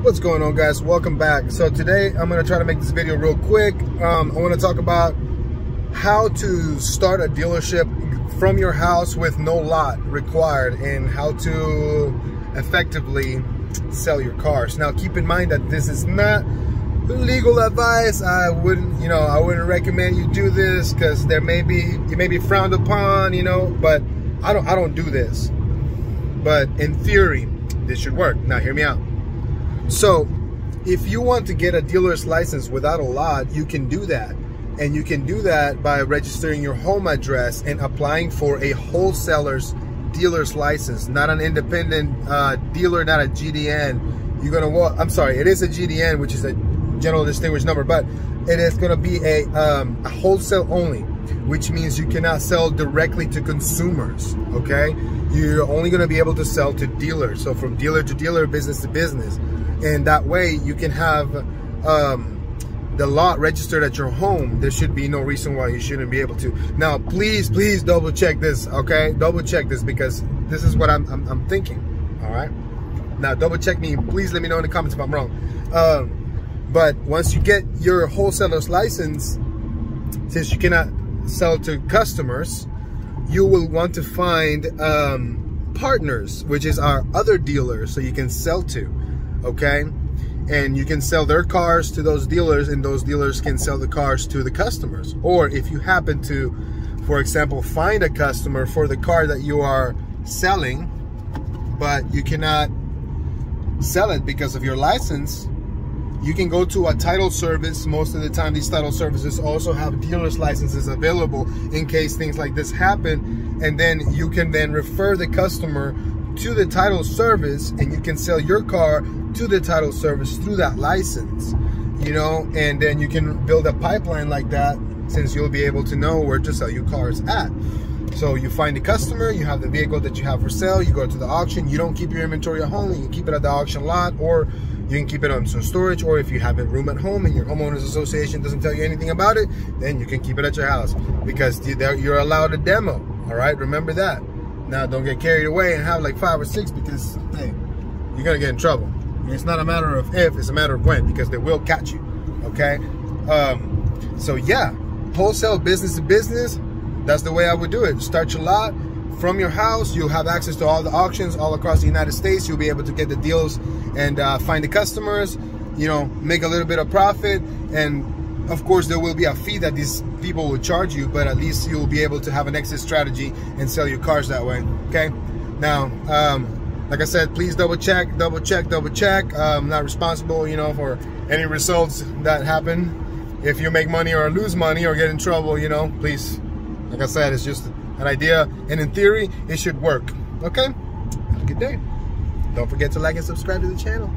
What's going on, guys? Welcome back. So today I'm going to try to make this video real quick. I want to talk about how to start a dealership from your house with no lot required and how to effectively sell your cars. Now keep in mind that this is not legal advice. I wouldn't recommend you do this because it may be frowned upon, but I don't do this. But in theory, this should work. Now hear me out. So if you want to get a dealer's license without a lot, you can do that. And you can do that by registering your home address and applying for a wholesaler's dealer's license, not an independent dealer, not a GDN. I'm sorry, it is a GDN, which is a general distinguished number, but it is going to be a wholesale only, which means you cannot sell directly to consumers, okay? You're only going to be able to sell to dealers. So from dealer to dealer, business to business. And that way you can have the lot registered at your home. There should be no reason why you shouldn't be able to. Now, please double check this, okay? Double check this because this is what I'm thinking, all right? Now, double check me. Please let me know in the comments if I'm wrong. But once you get your wholesaler's license, since you cannot sell to customers, you will want to find partners, which is our other dealers, so you can sell to. Okay, and you can sell their cars to those dealers, and those dealers can sell the cars to the customers. Or if you happen to, for example, find a customer for the car that you are selling, but you cannot sell it because of your license, you can go to a title service. Most of the time, these title services also have dealer's licenses available in case things like this happen, and then you can then refer the customer to the title service, and you can sell your car to the title service through that license, and then you can build a pipeline like that, since you'll be able to know where to sell your cars at. So you find the customer, you have the vehicle that you have for sale, you go to the auction. You don't keep your inventory at home, you can keep it at the auction lot, or you can keep it on some storage, or if you have a room at home and your homeowners association doesn't tell you anything about it, then you can keep it at your house because you're allowed a demo. All right, remember that. Now, don't get carried away and have like 5 or 6 because, hey, you're gonna get in trouble. It's not a matter of if, it's a matter of when, because they will catch you, okay? So yeah, wholesale business to business, that's the way I would do it. Start your lot from your house. You'll have access to all the auctions all across the United States. You'll be able to get the deals and find the customers, make a little bit of profit. And of course, there will be a fee that these people will charge you, but at least you'll be able to have an exit strategy and sell your cars that way, okay? Now, like I said, please double check. I'm not responsible, for any results that happen. If you make money or lose money or get in trouble, please, like I said, it's just an idea. And in theory, it should work, okay? Have a good day. Don't forget to like and subscribe to the channel.